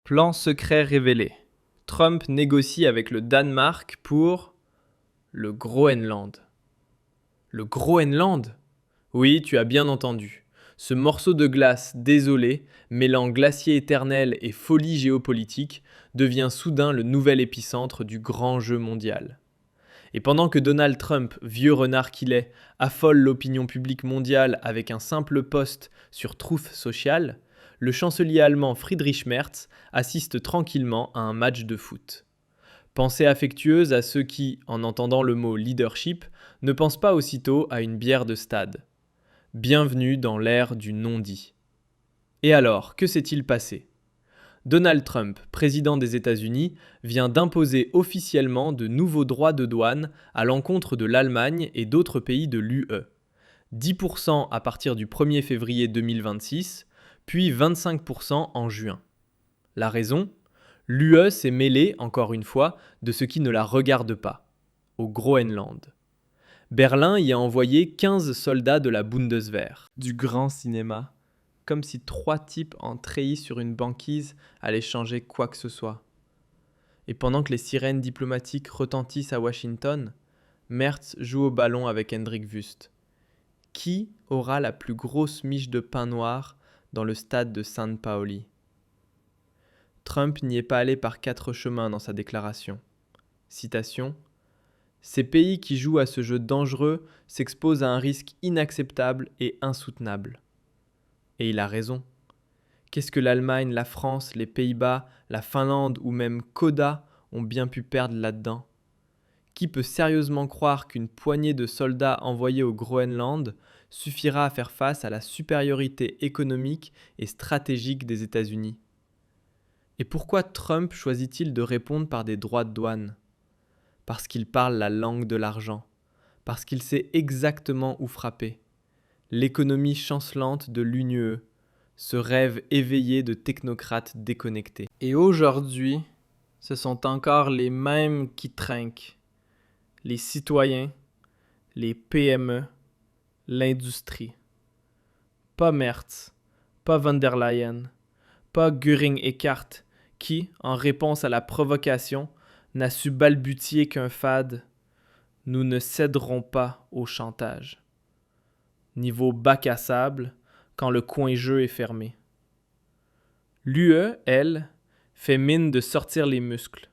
Plan secret révélé. Trump négocie avec le Danemark pour le Groenland. Le Groenland ? Oui, tu as bien entendu. Ce morceau de glace désolé, mêlant glacier éternel et folie géopolitique, devient soudain le nouvel épicentre du grand jeu mondial. Et pendant que Donald Trump, vieux renard qu'il est, affole l'opinion publique mondiale avec un simple post sur Truth Social, le chancelier allemand Friedrich Merz assiste tranquillement à un match de foot. Pensée affectueuse à ceux qui, en entendant le mot leadership, ne pensent pas aussitôt à une bière de stade. Bienvenue dans l'ère du non-dit. Et alors, que s'est-il passé ? Donald Trump, président des États-Unis, vient d'imposer officiellement de nouveaux droits de douane à l'encontre de l'Allemagne et d'autres pays de l'UE. 10% à partir du 1er février 2026, puis 25% en juin. La raison ? L'UE s'est mêlée, encore une fois, de ce qui ne la regarde pas, au Groenland. Berlin y a envoyé 15 soldats de la Bundeswehr, du grand cinéma, comme si 3 types en treillis sur une banquise allaient changer quoi que ce soit. Et pendant que les sirènes diplomatiques retentissent à Washington, Merz joue au ballon avec Hendrik Wüst. Qui aura la plus grosse miche de pain noir dans le stade de San Paoli ? Trump n'y est pas allé par 4 chemins dans sa déclaration. Citation : « Ces pays qui jouent à ce jeu dangereux s'exposent à un risque inacceptable et insoutenable. » Et il a raison. Qu'est-ce que l'Allemagne, la France, les Pays-Bas, la Finlande ou même Koda ont bien pu perdre là-dedans ? Qui peut sérieusement croire qu'une poignée de soldats envoyés au Groenland suffira à faire face à la supériorité économique et stratégique des États-Unis ? Et pourquoi Trump choisit-il de répondre par des droits de douane ? Parce qu'il parle la langue de l'argent, parce qu'il sait exactement où frapper. L'économie chancelante de l'UE, ce rêve éveillé de technocrates déconnectés. Et aujourd'hui, ce sont encore les mêmes qui trinquent. Les citoyens, les PME, l'industrie. Pas Merz, pas von der Leyen, pas Göring-Eckardt qui, en réponse à la provocation, n'a su balbutier qu'un fade « Nous ne céderons pas au chantage ». Niveau bac à sable, quand le coin-jeu est fermé. L'UE, elle, fait mine de sortir les muscles.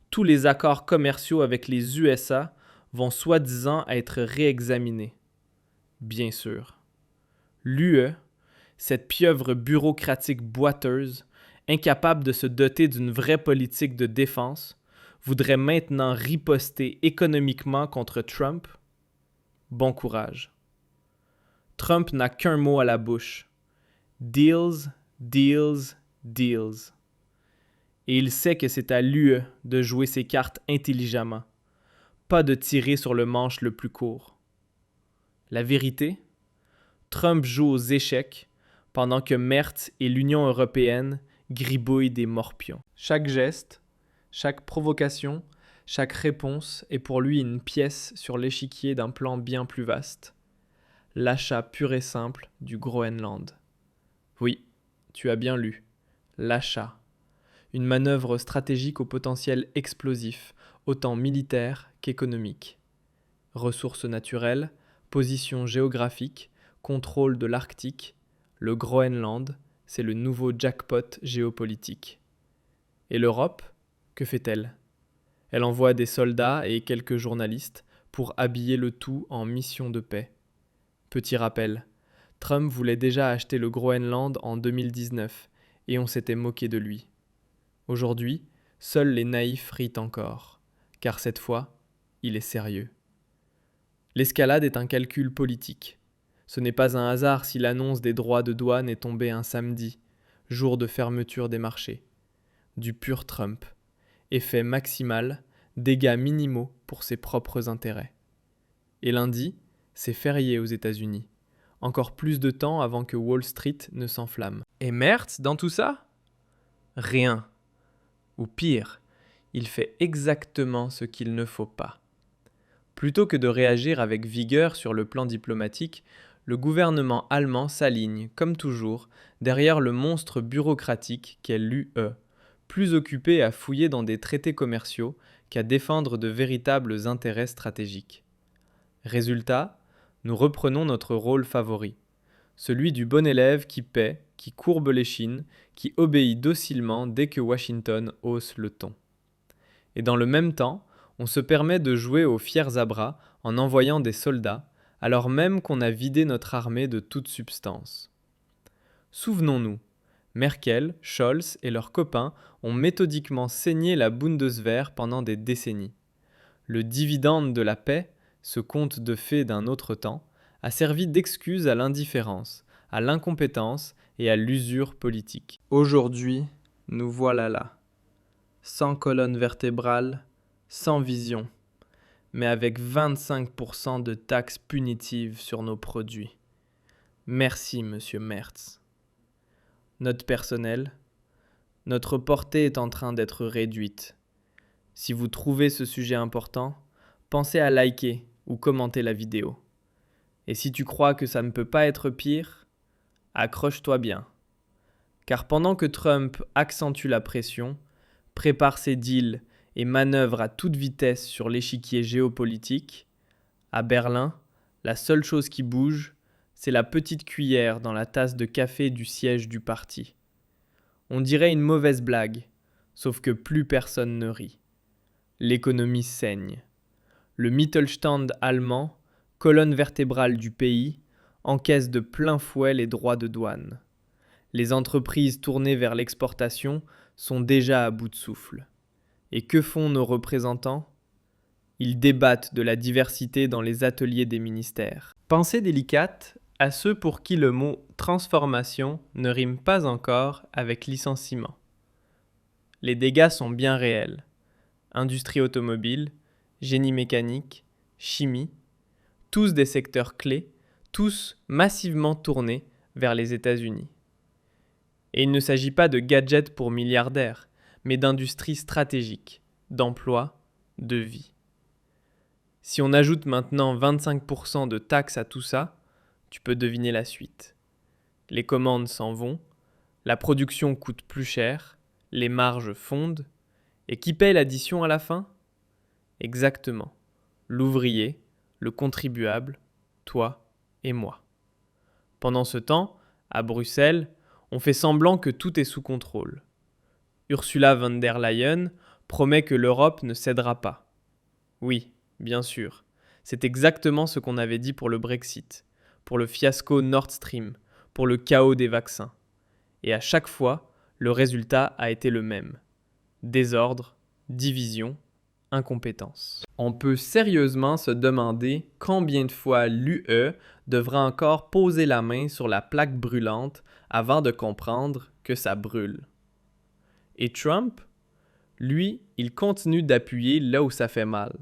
Tous les accords commerciaux avec les USA vont soi-disant être réexaminés. Bien sûr. L'UE, cette pieuvre bureaucratique boiteuse, incapable de se doter d'une vraie politique de défense, voudrait maintenant riposter économiquement contre Trump ? Bon courage. Trump n'a qu'un mot à la bouche. Deals, deals, deals. Et il sait que c'est à l'UE de jouer ses cartes intelligemment, pas de tirer sur le manche le plus court. La vérité ? Trump joue aux échecs pendant que Merz et l'Union européenne gribouillent des morpions. Chaque geste, chaque provocation, chaque réponse est pour lui une pièce sur l'échiquier d'un plan bien plus vaste. L'achat pur et simple du Groenland. Oui, tu as bien lu. L'achat. Une manœuvre stratégique au potentiel explosif, autant militaire qu'économique. Ressources naturelles, position géographique, contrôle de l'Arctique, le Groenland, c'est le nouveau jackpot géopolitique. Et l'Europe, que fait-elle ? Elle envoie des soldats et quelques journalistes pour habiller le tout en mission de paix. Petit rappel, Trump voulait déjà acheter le Groenland en 2019 et on s'était moqué de lui. Aujourd'hui, seuls les naïfs rient encore, car cette fois, il est sérieux. L'escalade est un calcul politique. Ce n'est pas un hasard si l'annonce des droits de douane est tombée un samedi, jour de fermeture des marchés. Du pur Trump. Effet maximal, dégâts minimaux pour ses propres intérêts. Et lundi, c'est férié aux États-Unis. Encore plus de temps avant que Wall Street ne s'enflamme. Et Merz dans tout ça ? Rien. Ou pire, il fait exactement ce qu'il ne faut pas. Plutôt que de réagir avec vigueur sur le plan diplomatique, le gouvernement allemand s'aligne, comme toujours, derrière le monstre bureaucratique qu'est l'UE, plus occupés à fouiller dans des traités commerciaux qu'à défendre de véritables intérêts stratégiques. Résultat, nous reprenons notre rôle favori, celui du bon élève qui paie, qui courbe l'échine, qui obéit docilement dès que Washington hausse le ton. Et dans le même temps, on se permet de jouer aux fiers à bras en envoyant des soldats, alors même qu'on a vidé notre armée de toute substance. Souvenons-nous, Merkel, Scholz et leurs copains ont méthodiquement saigné la Bundeswehr pendant des décennies. Le dividende de la paix, ce conte de fées d'un autre temps, a servi d'excuse à l'indifférence, à l'incompétence et à l'usure politique. Aujourd'hui, nous voilà là, sans colonne vertébrale, sans vision, mais avec 25% de taxes punitives sur nos produits. Merci, monsieur Merz. Notre personnel, notre portée est en train d'être réduite. Si vous trouvez ce sujet important, pensez à liker ou commenter la vidéo. Et si tu crois que ça ne peut pas être pire, accroche-toi bien. Car pendant que Trump accentue la pression, prépare ses deals et manœuvre à toute vitesse sur l'échiquier géopolitique, à Berlin, la seule chose qui bouge, c'est la petite cuillère dans la tasse de café du siège du parti. On dirait une mauvaise blague, sauf que plus personne ne rit. L'économie saigne. Le Mittelstand allemand, colonne vertébrale du pays, encaisse de plein fouet les droits de douane. Les entreprises tournées vers l'exportation sont déjà à bout de souffle. Et que font nos représentants ? Ils débattent de la diversité dans les ateliers des ministères. Pensée délicate à ceux pour qui le mot « transformation » ne rime pas encore avec licenciement. Les dégâts sont bien réels. Industrie automobile, génie mécanique, chimie, tous des secteurs clés, tous massivement tournés vers les États-Unis. Et il ne s'agit pas de gadgets pour milliardaires, mais d'industries stratégiques, d'emplois, de vie. Si on ajoute maintenant 25% de taxes à tout ça, tu peux deviner la suite. Les commandes s'en vont, la production coûte plus cher, les marges fondent, et qui paie l'addition à la fin ? Exactement, l'ouvrier, le contribuable, toi et moi. Pendant ce temps, à Bruxelles, on fait semblant que tout est sous contrôle. Ursula von der Leyen promet que l'Europe ne cédera pas. Oui, bien sûr, c'est exactement ce qu'on avait dit pour le Brexit, pour le fiasco Nord Stream, pour le chaos des vaccins. Et à chaque fois, le résultat a été le même. Désordre, division, incompétence. On peut sérieusement se demander combien de fois l'UE devra encore poser la main sur la plaque brûlante avant de comprendre que ça brûle. Et Trump, lui, il continue d'appuyer là où ça fait mal.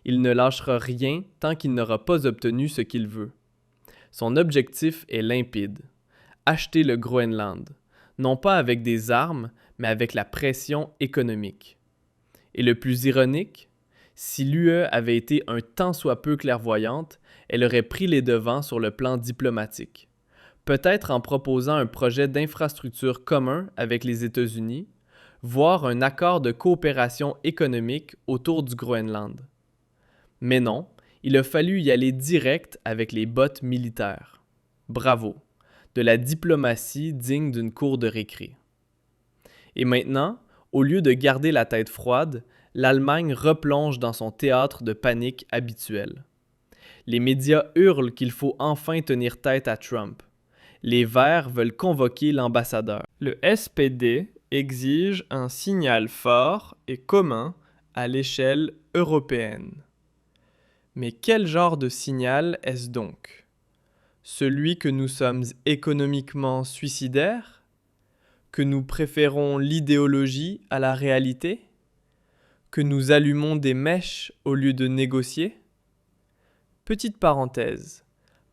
Il ne lâchera rien tant qu'il n'aura pas obtenu ce qu'il veut. Son objectif est limpide. Acheter le Groenland. Non pas avec des armes, mais avec la pression économique. Et le plus ironique, si l'UE avait été un tant soit peu clairvoyante, elle aurait pris les devants sur le plan diplomatique. Peut-être en proposant un projet d'infrastructure commun avec les États-Unis, voire un accord de coopération économique autour du Groenland. Mais non, il a fallu y aller direct avec les bottes militaires. Bravo, de la diplomatie digne d'une cour de récré. Et maintenant, au lieu de garder la tête froide, l'Allemagne replonge dans son théâtre de panique habituel. Les médias hurlent qu'il faut enfin tenir tête à Trump. Les Verts veulent convoquer l'ambassadeur. Le SPD exige un signal fort et commun à l'échelle européenne. Mais quel genre de signal est-ce donc ? Celui que nous sommes économiquement suicidaires ? Que nous préférons l'idéologie à la réalité ? Que nous allumons des mèches au lieu de négocier ? Petite parenthèse,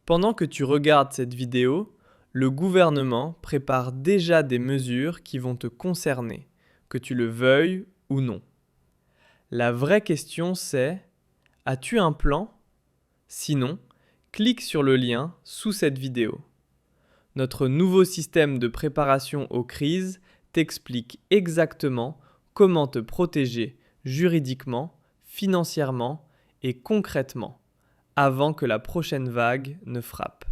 pendant que tu regardes cette vidéo, le gouvernement prépare déjà des mesures qui vont te concerner, que tu le veuilles ou non. La vraie question c'est, as-tu un plan ? Sinon, clique sur le lien sous cette vidéo. Notre nouveau système de préparation aux crises t'explique exactement comment te protéger juridiquement, financièrement et concrètement avant que la prochaine vague ne frappe.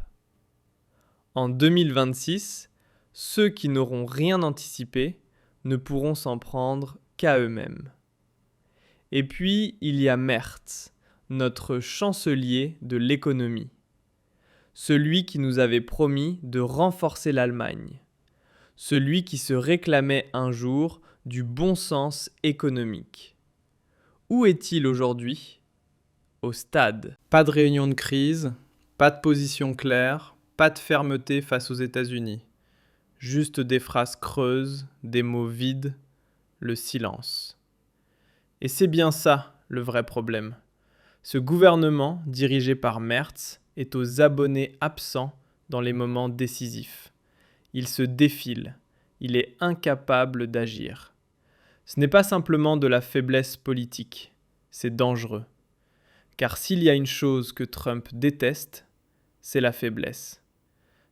En 2026, ceux qui n'auront rien anticipé ne pourront s'en prendre qu'à eux-mêmes. Et puis, il y a Merz, notre chancelier de l'économie. Celui qui nous avait promis de renforcer l'Allemagne. Celui qui se réclamait un jour du bon sens économique. Où est-il aujourd'hui ? Au stade. Pas de réunion de crise, pas de position claire, pas de fermeté face aux États-Unis. Juste des phrases creuses, des mots vides, le silence. Et c'est bien ça, le vrai problème. Ce gouvernement, dirigé par Merz, est aux abonnés absents dans les moments décisifs. Il se défile. Il est incapable d'agir. Ce n'est pas simplement de la faiblesse politique. C'est dangereux. Car s'il y a une chose que Trump déteste, c'est la faiblesse.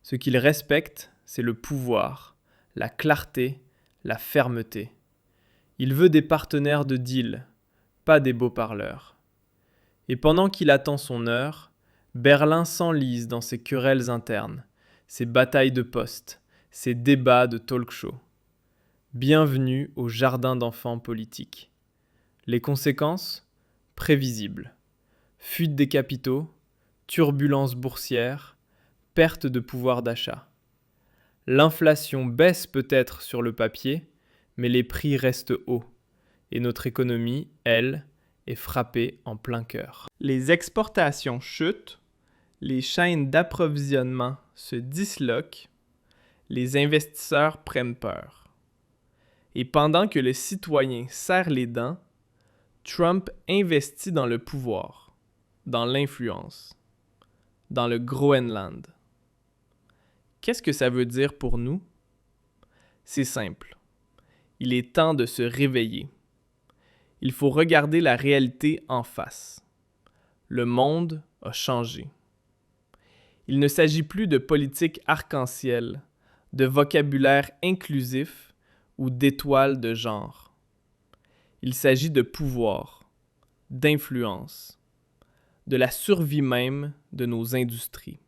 Ce qu'il respecte, c'est le pouvoir, la clarté, la fermeté. Il veut des partenaires de deal, pas des beaux parleurs. Et pendant qu'il attend son heure, Berlin s'enlise dans ses querelles internes, ses batailles de poste, ses débats de talk-show. Bienvenue au jardin d'enfants politique. Les conséquences ? Prévisibles. Fuite des capitaux, turbulences boursières, perte de pouvoir d'achat. L'inflation baisse peut-être sur le papier, mais les prix restent hauts. Et notre économie, elle, est frappée en plein cœur. Les exportations chutent, les chaînes d'approvisionnement se disloquent, les investisseurs prennent peur. Et pendant que les citoyens serrent les dents, Trump investit dans le pouvoir, dans l'influence, dans le Groenland. Qu'est-ce que ça veut dire pour nous? C'est simple. Il est temps de se réveiller. Il faut regarder la réalité en face. Le monde a changé. Il ne s'agit plus de politique arc-en-ciel, de vocabulaire inclusif ou d'étoiles de genre. Il s'agit de pouvoir, d'influence, de la survie même de nos industries.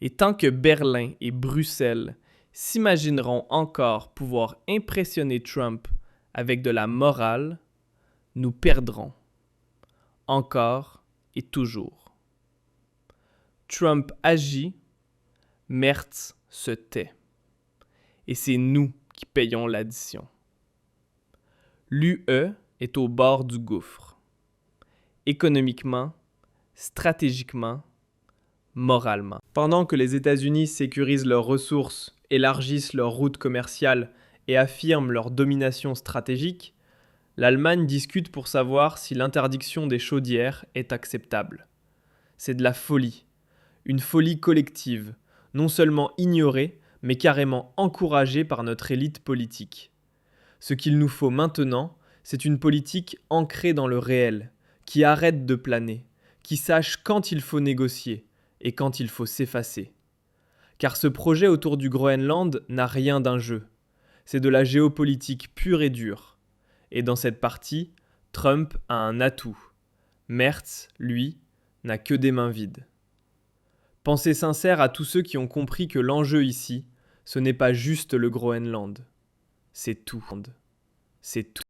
Et tant que Berlin et Bruxelles s'imagineront encore pouvoir impressionner Trump avec de la morale, nous perdrons, encore et toujours. Trump agit, Merz se tait. Et c'est nous qui payons l'addition. L'UE est au bord du gouffre. Économiquement, stratégiquement, moralement. Pendant que les États-Unis sécurisent leurs ressources, élargissent leurs routes commerciales et affirment leur domination stratégique, l'Allemagne discute pour savoir si l'interdiction des chaudières est acceptable. C'est de la folie, une folie collective, non seulement ignorée, mais carrément encouragée par notre élite politique. Ce qu'il nous faut maintenant, c'est une politique ancrée dans le réel, qui arrête de planer, qui sache quand il faut négocier et quand il faut s'effacer. Car ce projet autour du Groenland n'a rien d'un jeu. C'est de la géopolitique pure et dure. Et dans cette partie, Trump a un atout. Merz, lui, n'a que des mains vides. Pensée sincère à tous ceux qui ont compris que l'enjeu ici, ce n'est pas juste le Groenland. C'est tout. C'est tout.